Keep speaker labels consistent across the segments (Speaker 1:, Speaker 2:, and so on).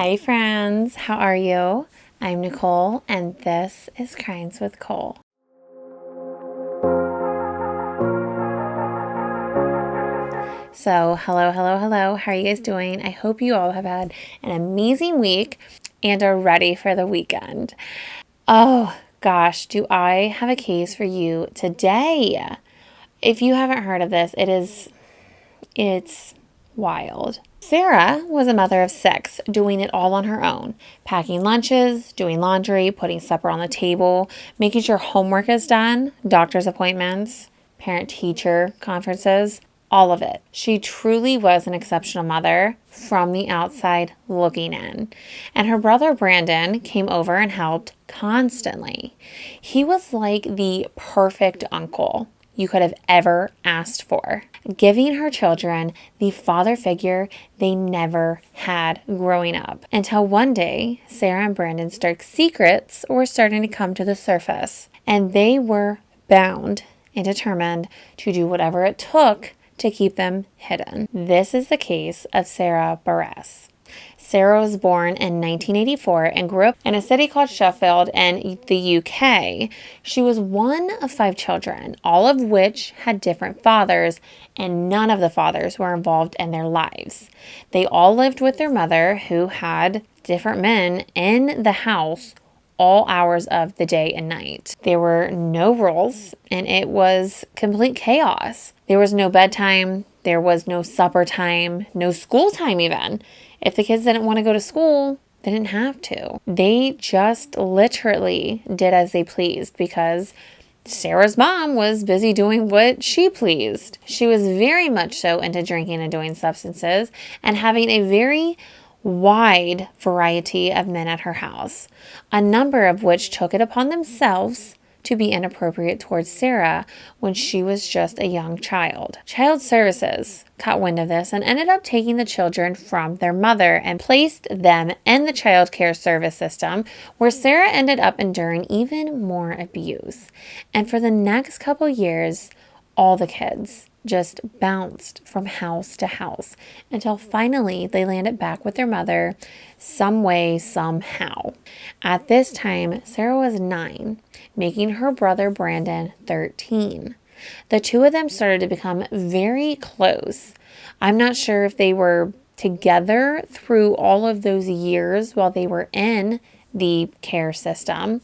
Speaker 1: Hi friends, how are you? I'm Nicole and this is Crimes with Cole. So hello, how are you guys doing? I hope you all have had an amazing week and are ready for the weekend. Oh gosh, do I have a case for you today? If you haven't heard of this, it's wild. Sarah was a mother of 6, doing it all on her own. Packing lunches, doing laundry, putting supper on the table, making sure homework is done, doctor's appointments, parent-teacher conferences, all of it. She truly was an exceptional mother from the outside looking in. And her brother Brandon came over and helped constantly. He was like the perfect uncle you could have ever asked for, giving her children the father figure they never had growing up. Until one day, Sarah and Brandon's dark secrets were starting to come to the surface, and they were bound and determined to do whatever it took to keep them hidden. This is the case of Sarah Barres. Sarah was born in 1984 and grew up in a city called Sheffield in the UK. She was one of 5 children, all of which had different fathers, and none of the fathers were involved in their lives. They all lived with their mother, who had different men in the house all hours of the day and night. There were no rules, and it was complete chaos. There was no bedtime, there was no supper time, no school time even. If the kids didn't want to go to school, they didn't have to. They just literally did as they pleased because Sarah's mom was busy doing what she pleased. She was very much so into drinking and doing substances and having a very wide variety of men at her house, a number of which took it upon themselves to be inappropriate towards Sarah when she was just a young child. Child Services caught wind of this and ended up taking the children from their mother and placed them in the child care service system, where Sarah ended up enduring even more abuse. And for the next couple years, all the kids just bounced from house to house until finally they landed back with their mother some way, somehow. At this time, Sarah was 9, making her brother Brandon 13. The two of them started to become very close. I'm not sure if they were together through all of those years while they were in the care system,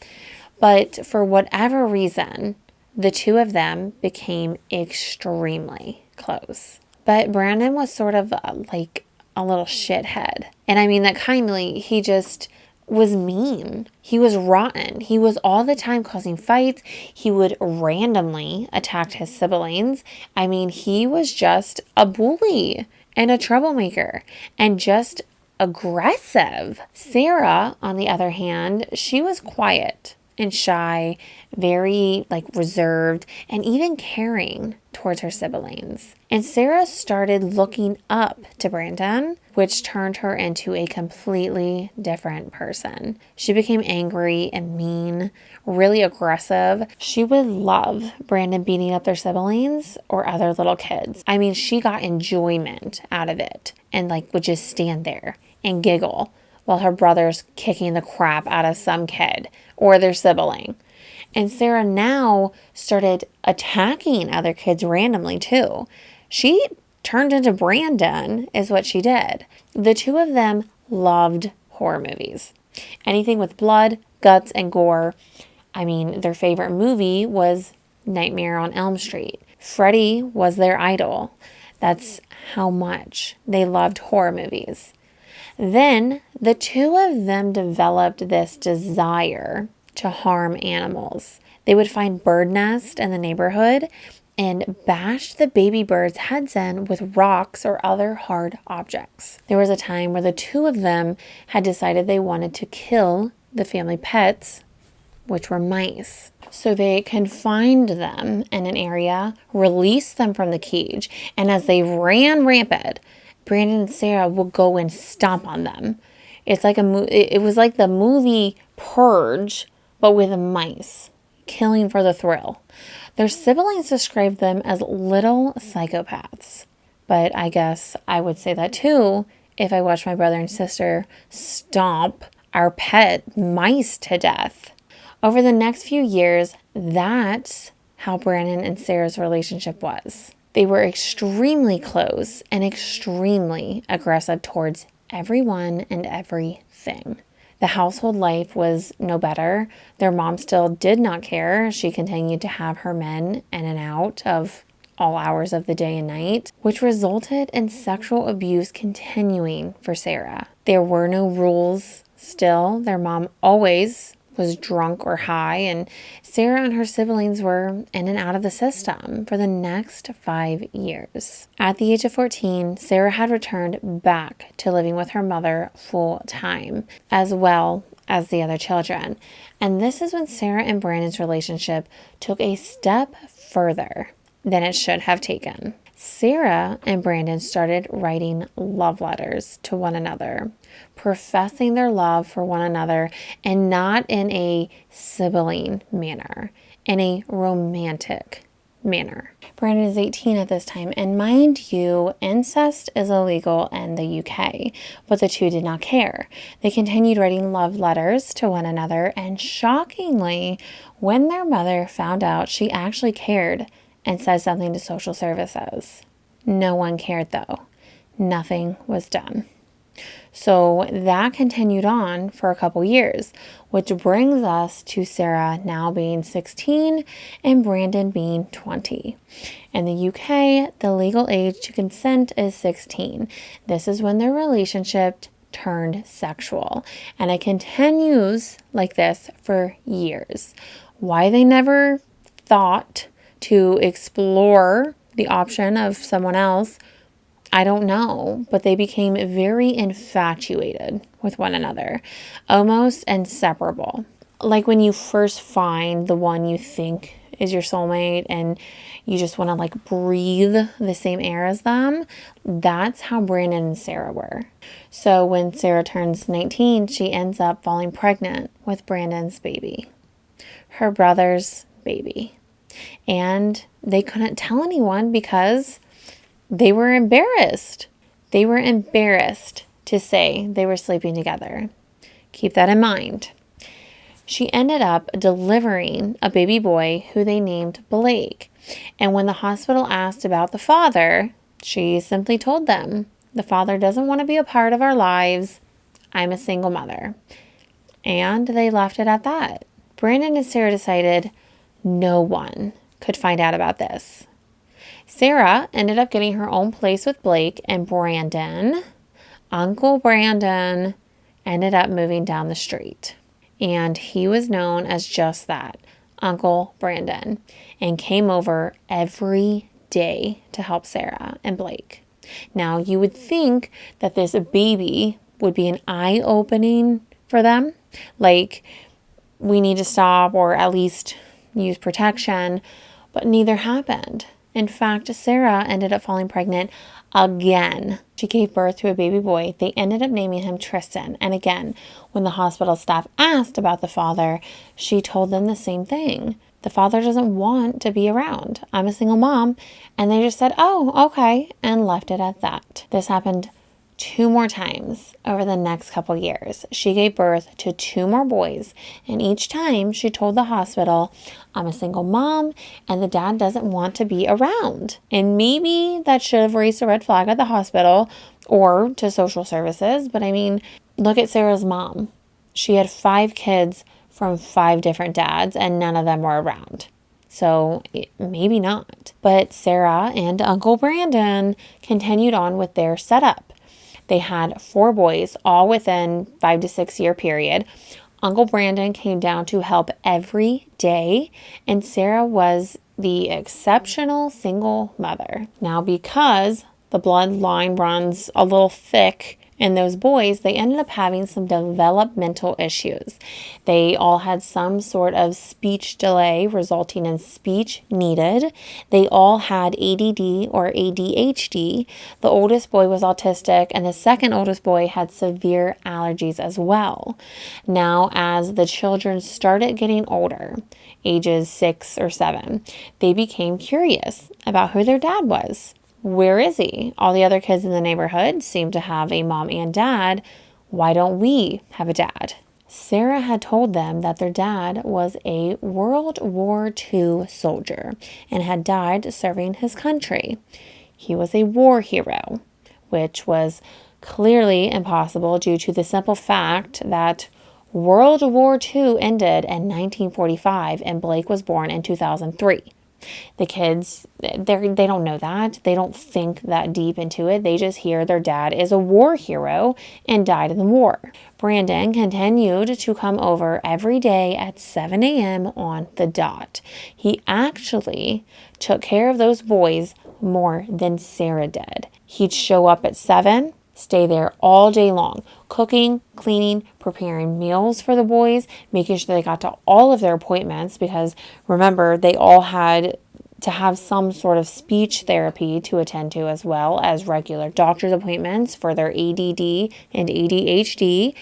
Speaker 1: but for whatever reason, the two of them became extremely close. But Brandon was sort of like a little shithead. And I mean that kindly. He just was mean. He was rotten. He was all the time causing fights. He would randomly attack his siblings. I mean, he was just a bully and a troublemaker and just aggressive. Sarah, on the other hand, she was quiet and shy, very reserved, and even caring towards her siblings. And Sarah started looking up to Brandon, which turned her into a completely different person. She became angry and mean, really aggressive. She would love Brandon beating up their siblings or other little kids. I mean, she got enjoyment out of it and would just stand there and giggle while her brother's kicking the crap out of some kid or their sibling. And Sarah now started attacking other kids randomly too. She turned into Brandon is what she did. The two of them loved horror movies. Anything with blood, guts, and gore. I mean, their favorite movie was Nightmare on Elm Street. Freddy was their idol. That's how much they loved horror movies. Then the two of them developed this desire to harm animals. They would find bird nests in the neighborhood and bash the baby birds' heads in with rocks or other hard objects. There was a time where the two of them had decided they wanted to kill the family pets, which were mice. So they confined them in an area, released them from the cage, and as they ran rampant, Brandon and Sarah will go and stomp on them. It's like it was like the movie Purge, but with mice, killing for the thrill. Their siblings described them as little psychopaths. But I guess I would say that too if I watched my brother and sister stomp our pet mice to death. Over the next few years, that's how Brandon and Sarah's relationship was. They were extremely close and extremely aggressive towards everyone and everything. The household life was no better. Their mom still did not care. She continued to have her men in and out of all hours of the day and night, which resulted in sexual abuse continuing for Sarah. There were no rules still. Their mom always was drunk or high, and Sarah and her siblings were in and out of the system for the next 5 years. At the age of 14, Sarah had returned back to living with her mother full time, as well as the other children. And this is when Sarah and Brandon's relationship took a step further than it should have taken. Sarah and Brandon started writing love letters to one another, professing their love for one another, and not in a sibling manner, in a romantic manner. Brandon is 18 at this time, and mind you, incest is illegal in the UK, but the two did not care. They continued writing love letters to one another, and shockingly, when their mother found out, she actually cared and said something to social services. No one cared though. Nothing was done. So that continued on for a couple years, which brings us to Sarah now being 16 and Brandon being 20. In the UK, the legal age to consent is 16. This is when their relationship turned sexual, and it continues like this for years. Why they never thought to explore the option of someone else, I don't know, but they became very infatuated with one another, almost inseparable. Like when you first find the one you think is your soulmate and you just want to like breathe the same air as them, that's how Brandon and Sarah were. So when Sarah turns 19, she ends up falling pregnant with Brandon's baby, her brother's baby. And they couldn't tell anyone because they were embarrassed. They were embarrassed to say they were sleeping together. Keep that in mind. She ended up delivering a baby boy who they named Blake. And when the hospital asked about the father, she simply told them, "The father doesn't want to be a part of our lives. I'm a single mother." And they left it at that. Brandon and Sarah decided no one could find out about this. Sarah ended up getting her own place with Blake, and Brandon, Uncle Brandon, ended up moving down the street. And he was known as just that, Uncle Brandon, and came over every day to help Sarah and Blake. Now, you would think that this baby would be an eye-opening for them, like we need to stop or at least use protection, but neither happened. In fact, Sarah ended up falling pregnant again. She gave birth to a baby boy. They ended up naming him Tristan. And again, when the hospital staff asked about the father, she told them the same thing. The father doesn't want to be around. I'm a single mom. And they just said, "Oh, okay," and left it at that. This happened 2 more times over the next couple years. She gave birth to 2 more boys, and each time she told the hospital, "I'm a single mom and the dad doesn't want to be around." And maybe that should have raised a red flag at the hospital or to social services, but I mean, look at Sarah's mom. She had 5 kids from 5 different dads and none of them were around. So maybe not. But Sarah and Uncle Brandon continued on with their setup. They had 4 boys, all within 5 to 6 year period. Uncle Brandon came down to help every day, and Sarah was the exceptional single mother. Now, because the bloodline runs a little thick in those boys, they ended up having some developmental issues. They all had some sort of speech delay resulting in speech needed. They all had ADD or ADHD. The oldest boy was autistic, and the second oldest boy had severe allergies as well. Now, as the children started getting older, ages 6 or 7, they became curious about who their dad was. Where is he? All the other kids in the neighborhood seem to have a mom and dad. Why don't we have a dad? Sarah had told them that their dad was a World War II soldier and had died serving his country. He was a war hero, which was clearly impossible due to the simple fact that World War II ended in 1945 and Blake was born in 2003. The kids, they don't know that. They don't think that deep into it. They just hear their dad is a war hero and died in the war. Brandon continued to come over every day at 7 a.m. on the dot. He actually took care of those boys more than Sarah did. He'd show up at 7, stay there all day long, cooking, cleaning, preparing meals for the boys, making sure they got to all of their appointments because remember, they all had to have some sort of speech therapy to attend to as well as regular doctor's appointments for their ADD and ADHD.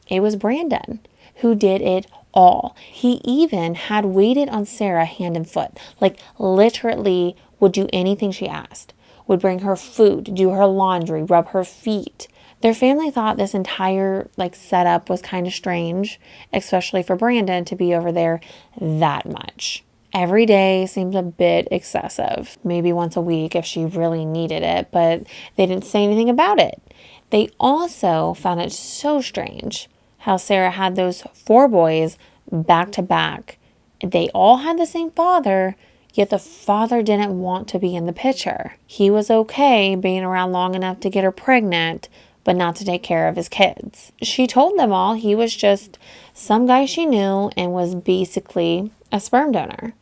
Speaker 1: It was Brandon who did it all. He even had waited on Sarah hand and foot, like literally would do anything she asked. Would bring her food, do her laundry, rub her feet. Their family thought this entire setup was kind of strange, especially for Brandon to be over there that much. Every day seemed a bit excessive, maybe once a week if she really needed it, but they didn't say anything about it. They also found it so strange how Sarah had those 4 boys back to back. They all had the same father, yet the father didn't want to be in the picture. He was okay being around long enough to get her pregnant, but not to take care of his kids. She told them all he was just some guy she knew and was basically a sperm donor.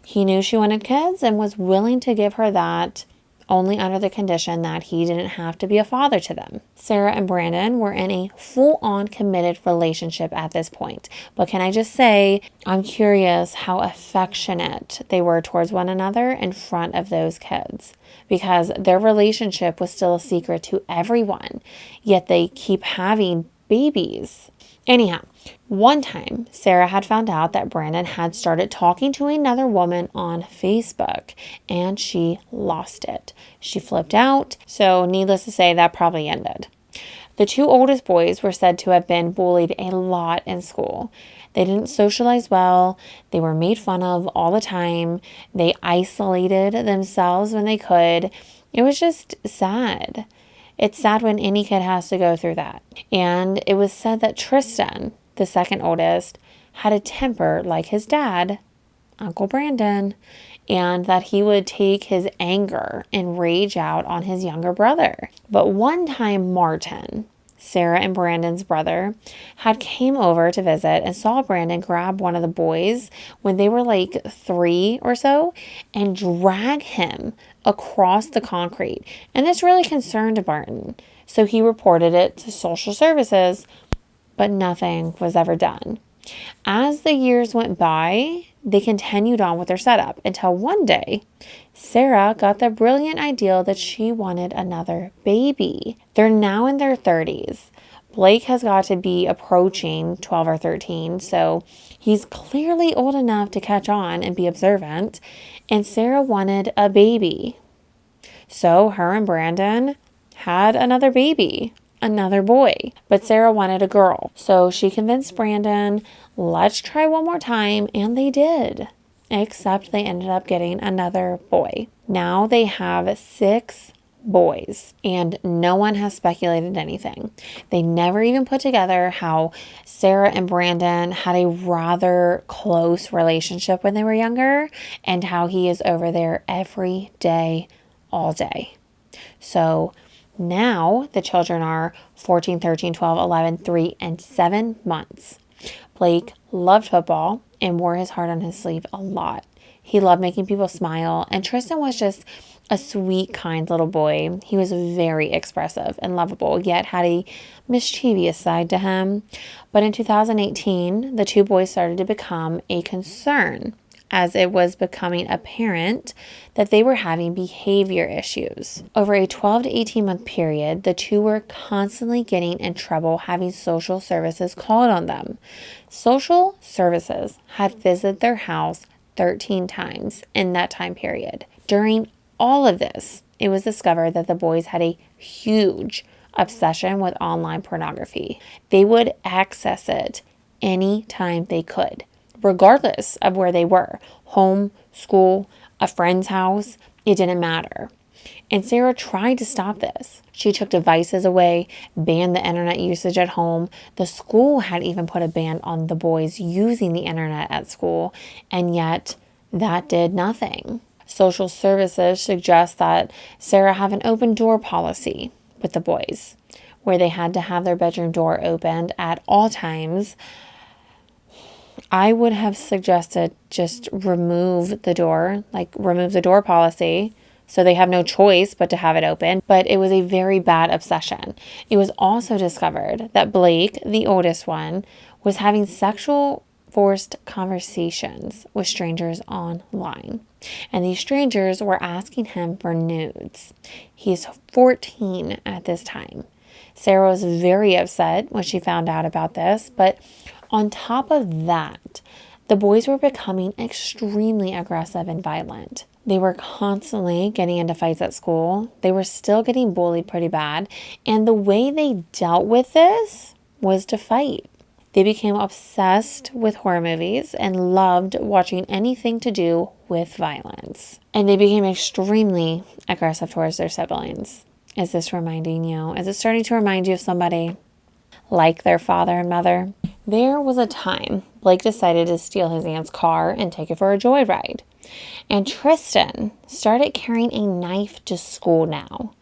Speaker 1: He knew she wanted kids and was willing to give her that, only under the condition that he didn't have to be a father to them. Sarah and Brandon were in a full-on committed relationship at this point. But can I just say, I'm curious how affectionate they were towards one another in front of those kids. Because their relationship was still a secret to everyone. Yet they keep having babies. Anyhow, one time, Sarah had found out that Brandon had started talking to another woman on Facebook, and she lost it. She flipped out, so needless to say, that probably ended. The 2 oldest boys were said to have been bullied a lot in school. They didn't socialize well. They were made fun of all the time. They isolated themselves when they could. It was just sad. It's sad when any kid has to go through that. And it was said that Tristan, the second oldest, had a temper like his dad, Uncle Brandon, and that he would take his anger and rage out on his younger brother. But one time Martin, Sarah and Brandon's brother, had came over to visit and saw Brandon grab one of the boys when they were 3 or so and drag him across the concrete. And this really concerned Martin. So he reported it to social services, but nothing was ever done. As the years went by, they continued on with their setup until one day, Sarah got the brilliant idea that she wanted another baby. They're now in their 30s. Blake has got to be approaching 12 or 13, so he's clearly old enough to catch on and be observant, and Sarah wanted a baby. So her and Brandon had another baby, another boy, but Sarah wanted a girl. So she convinced Brandon, let's try one more time, and they did. Except they ended up getting another boy. Now they have 6 boys, and no one has speculated anything. They never even put together how Sarah and Brandon had a rather close relationship when they were younger, and how he is over there every day, all day. So now the children are 14, 13, 12, 11, 3, and 7 months. Blake loved football and wore his heart on his sleeve a lot. He loved making people smile, and Tristan was just a sweet, kind little boy. He was very expressive and lovable, yet had a mischievous side to him. But in 2018, the 2 boys started to become a concern, as it was becoming apparent that they were having behavior issues. Over a 12 to 18 month period, the 2 were constantly getting in trouble having social services called on them. Social services had visited their house 13 times in that time period. During all of this, it was discovered that the boys had a huge obsession with online pornography. They would access it anytime they could, regardless of where they were, home, school, a friend's house, it didn't matter. And Sarah tried to stop this. She took devices away, banned the internet usage at home. The school had even put a ban on the boys using the internet at school, and yet that did nothing. Social services suggest that Sarah have an open door policy with the boys, where they had to have their bedroom door opened at all times. I would have suggested just remove the door policy, so they have no choice but to have it open. But it was a very bad obsession. It was also discovered that Blake, the oldest one, was having sexual forced conversations with strangers online. And these strangers were asking him for nudes. He's 14 at this time. Sarah was very upset when she found out about this, but on top of that, the boys were becoming extremely aggressive and violent. They were constantly getting into fights at school. They were still getting bullied pretty bad. And the way they dealt with this was to fight. They became obsessed with horror movies and loved watching anything to do with violence. And they became extremely aggressive towards their siblings. Is this reminding you? Is it starting to remind you of somebody like their father and mother? There was a time Blake decided to steal his aunt's car and take it for a joyride. And Tristan started carrying a knife to school now.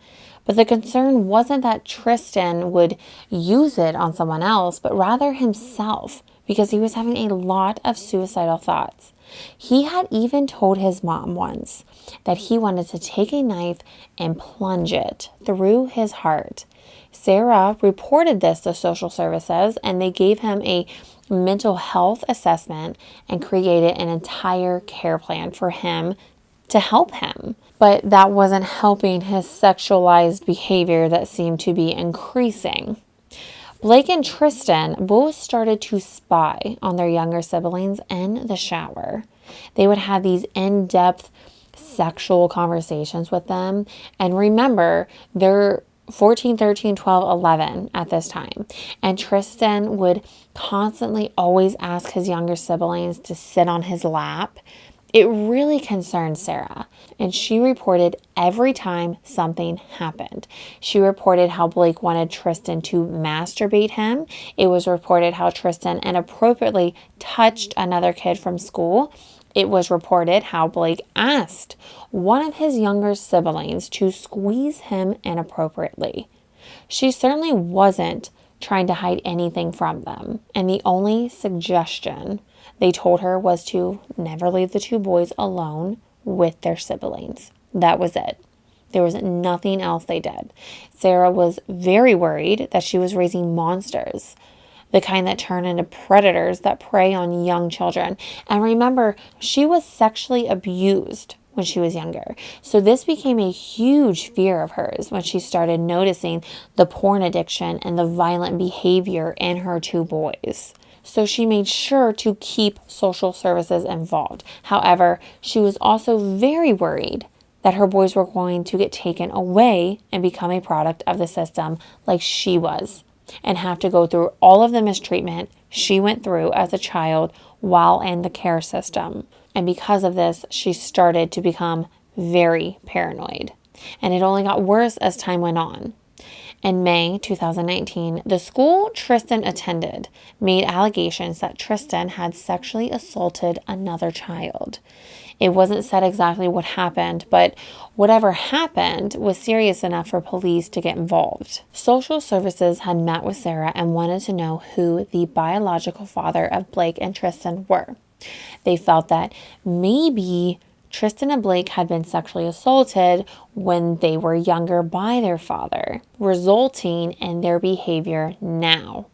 Speaker 1: But the concern wasn't that Tristan would use it on someone else, but rather himself, because he was having a lot of suicidal thoughts. He had even told his mom once that he wanted to take a knife and plunge it through his heart. Sarah reported this to social services, and they gave him a mental health assessment and created an entire care plan for him to help him. But that wasn't helping his sexualized behavior that seemed to be increasing. Blake and Tristan both started to spy on their younger siblings in the shower. They would have these in-depth sexual conversations with them. And remember, they're 14, 13, 12, 11 at this time. And Tristan would constantly always ask his younger siblings to sit on his lap. It really concerned Sarah, and she reported every time something happened. She reported how Blake wanted Tristan to masturbate him. It was reported how Tristan inappropriately touched another kid from school. It was reported how Blake asked one of his younger siblings to squeeze him inappropriately. She certainly wasn't trying to hide anything from them, and the only suggestion they told her was to never leave the two boys alone with their siblings. That was it. There was nothing else they did. Sarah was very worried that she was raising monsters, the kind that turn into predators that prey on young children. And remember, she was sexually abused when she was younger. So this became a huge fear of hers when she started noticing the porn addiction and the violent behavior in her two boys. So she made sure to keep social services involved. However, she was also very worried that her boys were going to get taken away and become a product of the system like she was, and have to go through all of the mistreatment she went through as a child while in the care system. And because of this, she started to become very paranoid. And it only got worse as time went on. In May 2019, the school Tristan attended made allegations that Tristan had sexually assaulted another child. It wasn't said exactly what happened, but whatever happened was serious enough for police to get involved. Social services had met with Sarah and wanted to know who the biological father of Blake and Tristan were. They felt that maybe Tristan and Blake had been sexually assaulted when they were younger by their father, resulting in their behavior now.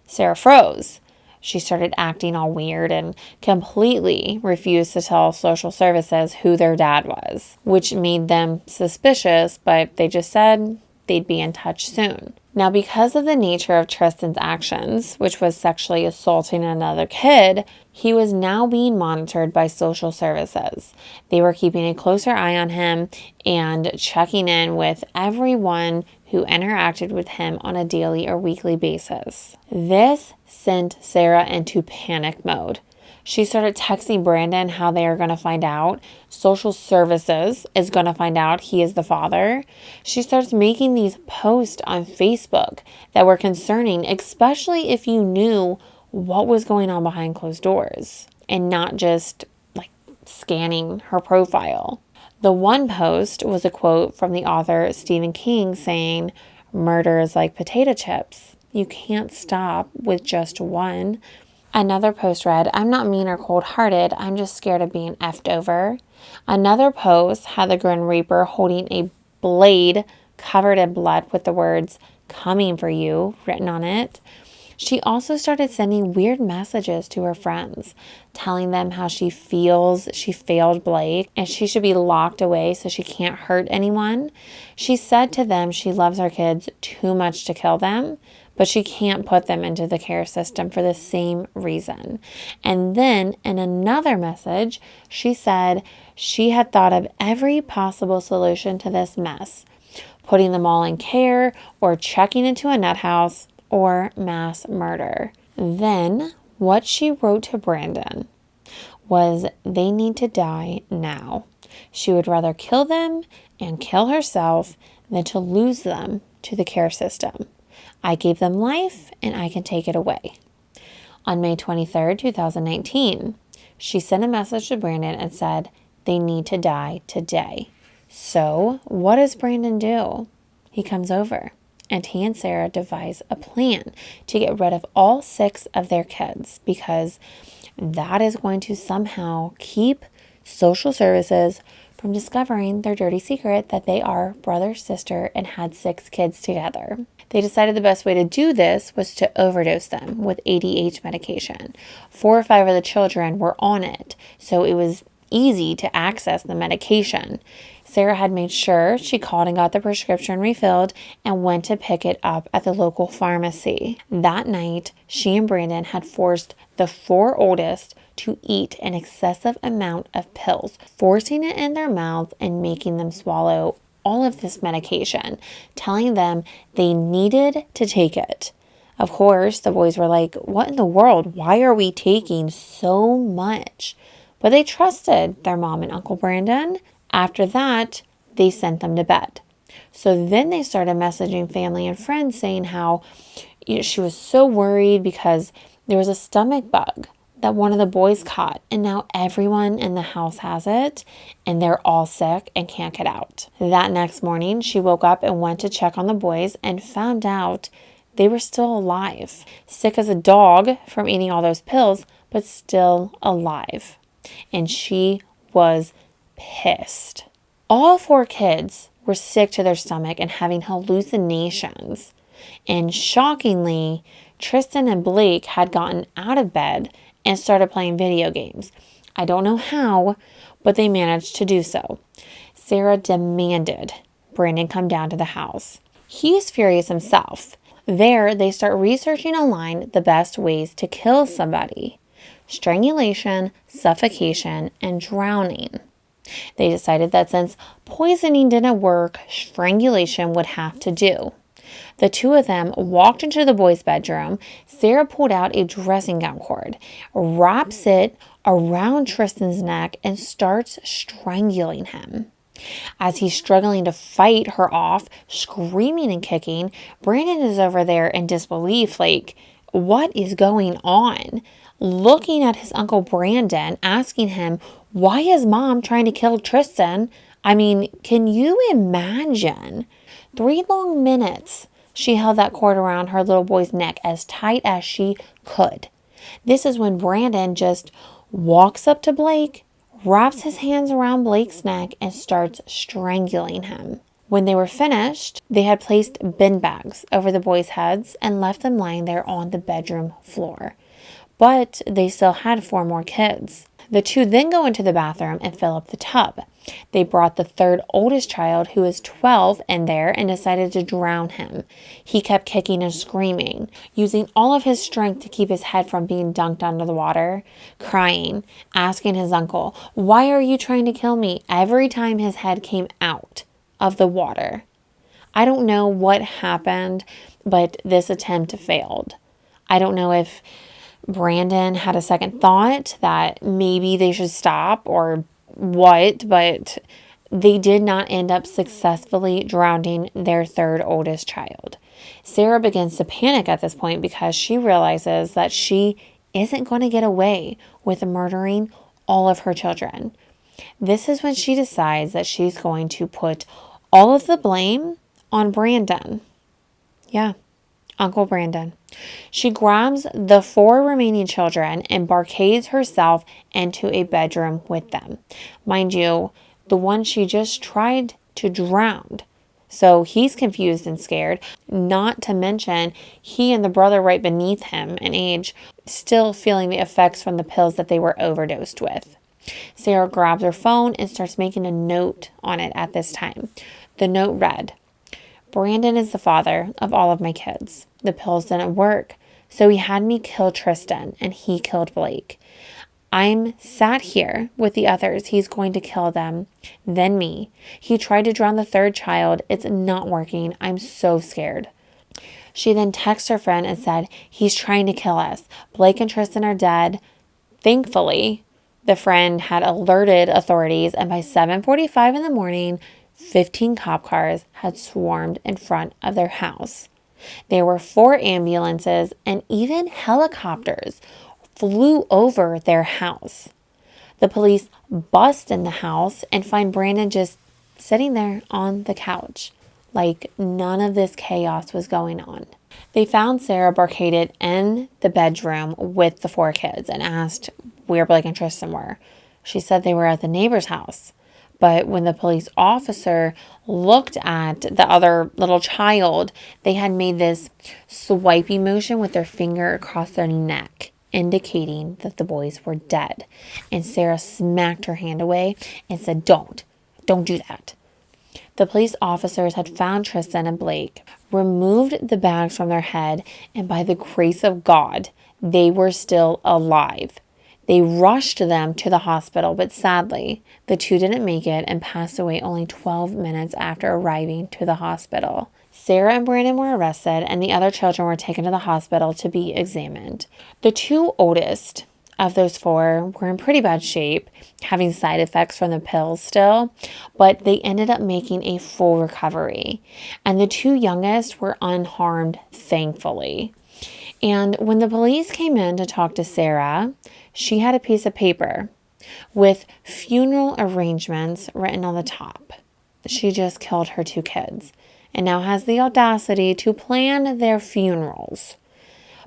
Speaker 1: Sarah froze. She started acting all weird and completely refused to tell social services who their dad was, which made them suspicious, but they just said they'd be in touch soon. Now, because of the nature of Tristan's actions, which was sexually assaulting another kid, he was now being monitored by social services. They were keeping a closer eye on him and checking in with everyone who interacted with him on a daily or weekly basis. This sent Sarah into panic mode. She started texting Brandon how they are going to find out. Social services is going to find out he is the father. She starts making these posts on Facebook that were concerning, especially if you knew what was going on behind closed doors and not just like scanning her profile. The one post was a quote from the author Stephen King saying, "Murder is like potato chips. You can't stop with just one." Another post read, "I'm not mean or cold-hearted. I'm just scared of being effed over." Another post had the Grim Reaper holding a blade covered in blood with the words, "Coming for you," written on it. She also started sending weird messages to her friends, telling them how she feels she failed Blake and she should be locked away so she can't hurt anyone. She said to them she loves her kids too much to kill them, but she can't put them into the care system for the same reason. And then in another message, she said she had thought of every possible solution to this mess, putting them all in care or checking into a nut house or mass murder. Then what she wrote to Brandon was they need to die now. She would rather kill them and kill herself than to lose them to the care system. I gave them life and I can take it away. On May 23rd, 2019, she sent a message to Brandon and said they need to die today. So what does Brandon do? He comes over and he and Sarah devise a plan to get rid of all 6 of their kids because that is going to somehow keep social services from discovering their dirty secret that they are brother, sister, and had 6 kids together. They decided the best way to do this was to overdose them with ADH medication. 4 or 5 of the children were on it, so it was easy to access the medication. Sarah had made sure she called and got the prescription refilled and went to pick it up at the local pharmacy. That night, she and Brandon had forced the 4 oldest to eat an excessive amount of pills, forcing it in their mouths and making them swallow all of this medication, telling them they needed to take it. Of course, the boys were like, "What in the world? Why are we taking so much?" But they trusted their mom and Uncle Brandon. After that, they sent them to bed. So then they started messaging family and friends saying how she was so worried because there was a stomach bug that one of the boys caught, and now everyone in the house has it, and they're all sick and can't get out. That next morning, she woke up and went to check on the boys and found out they were still alive. Sick as a dog from eating all those pills, but still alive. And she was pissed. All 4 kids were sick to their stomach and having hallucinations. And shockingly, Tristan and Blake had gotten out of bed and started playing video games. I don't know how, but they managed to do so. Sarah demanded Brandon come down to the house. He's furious himself. There, they start researching online the best ways to kill somebody: strangulation, suffocation, and drowning. They decided that since poisoning didn't work, strangulation would have to do. The 2 of them walked into the boys' bedroom. Sarah pulled out a dressing gown cord, wraps it around Tristan's neck, and starts strangling him. As he's struggling to fight her off, screaming and kicking, Brandon is over there in disbelief, like, what is going on? Looking at his Uncle Brandon, asking him, why is Mom trying to kill Tristan? I mean, can you imagine? 3 long minutes, she held that cord around her little boy's neck as tight as she could. This is when Brandon just walks up to Blake, wraps his hands around Blake's neck, and starts strangling him. When they were finished, they had placed bin bags over the boys' heads and left them lying there on the bedroom floor. But they still had 4 more kids. The two then go into the bathroom and fill up the tub. They brought the third oldest child, who is 12, in there and decided to drown him. He kept kicking and screaming, using all of his strength to keep his head from being dunked under the water, crying, asking his uncle, "Why are you trying to kill me?" every time his head came out of the water. I don't know what happened, but this attempt failed. I don't know if Brandon had a second thought that maybe they should stop or what, but they did not end up successfully drowning their third oldest child. Sarah begins to panic at this point because she realizes that she isn't going to get away with murdering all of her children. This is when she decides that she's going to put all of the blame on Brandon. Yeah, Uncle Brandon. She grabs the 4 remaining children and barricades herself into a bedroom with them. Mind you, the one she just tried to drown. So he's confused and scared, not to mention he and the brother right beneath him in age still feeling the effects from the pills that they were overdosed with. Sarah grabs her phone and starts making a note on it at this time. The note read, "Brandon is the father of all of my kids. The pills didn't work, so he had me kill Tristan, and he killed Blake. I'm sat here with the others. He's going to kill them, then me. He tried to drown the third child. It's not working. I'm so scared." She then texted her friend and said, "He's trying to kill us. Blake and Tristan are dead." Thankfully, the friend had alerted authorities, and by 7:45 in the morning, 15 cop cars had swarmed in front of their house. There were 4 ambulances and even helicopters flew over their house. The police bust in the house and find Brandon just sitting there on the couch, like none of this chaos was going on. They found Sarah barricaded in the bedroom with the 4 kids and asked where Blake and Tristan were. She said they were at the neighbor's house. But when the police officer looked at the other little child, they had made this swipey motion with their finger across their neck, indicating that the boys were dead. And Sarah smacked her hand away and said, don't do that." The police officers had found Tristan and Blake, removed the bags from their head, and by the grace of God, they were still alive. They rushed them to the hospital, but sadly, the 2 didn't make it and passed away only 12 minutes after arriving to the hospital. Sarah and Brandon were arrested, and the other children were taken to the hospital to be examined. The 2 oldest of those 4 were in pretty bad shape, having side effects from the pills still, but they ended up making a full recovery. And the 2 youngest were unharmed, thankfully. And when the police came in to talk to Sarah, she had a piece of paper with funeral arrangements written on the top. She just killed her 2 kids and now has the audacity to plan their funerals.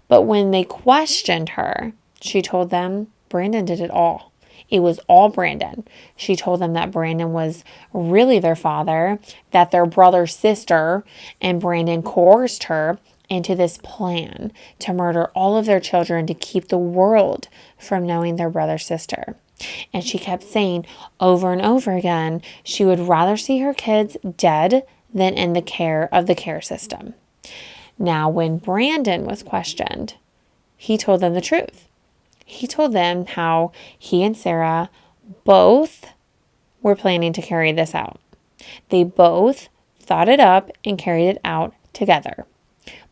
Speaker 1: But when they questioned her, she told them Brandon did it all. It was all Brandon. She told them that Brandon was really their father, that their brother's sister and Brandon coerced her into this plan to murder all of their children to keep the world from knowing their brother's sister. And she kept saying over and over again, she would rather see her kids dead than in the care of the care system. Now, when Brandon was questioned, he told them the truth. He told them how he and Sarah both were planning to carry this out. They both thought it up and carried it out together.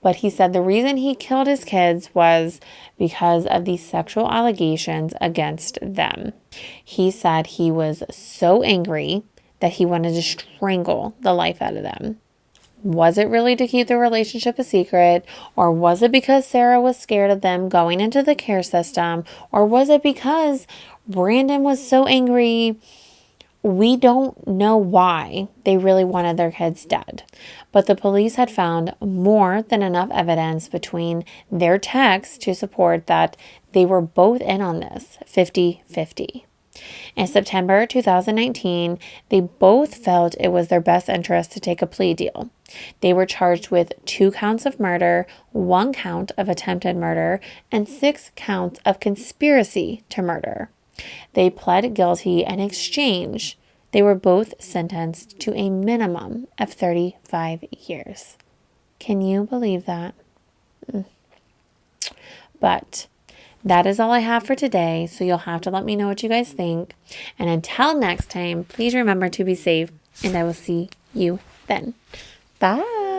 Speaker 1: But he said the reason he killed his kids was because of the sexual allegations against them. He said he was so angry that he wanted to strangle the life out of them. Was it really to keep the relationship a secret? Or was it because Sarah was scared of them going into the care system? Or was it because Brandon was so angry? We don't know why they really wanted their kids dead. But the police had found more than enough evidence between their texts to support that they were both in on this, 50-50. In September 2019, they both felt it was their best interest to take a plea deal. They were charged with 2 counts of murder, 1 count of attempted murder, and 6 counts of conspiracy to murder. They pled guilty. In exchange, they were both sentenced to a minimum of 35 years. Can you believe that? But that is all I have for today, so you'll have to let me know what you guys think. And until next time, please remember to be safe, and I will see you then. Bye.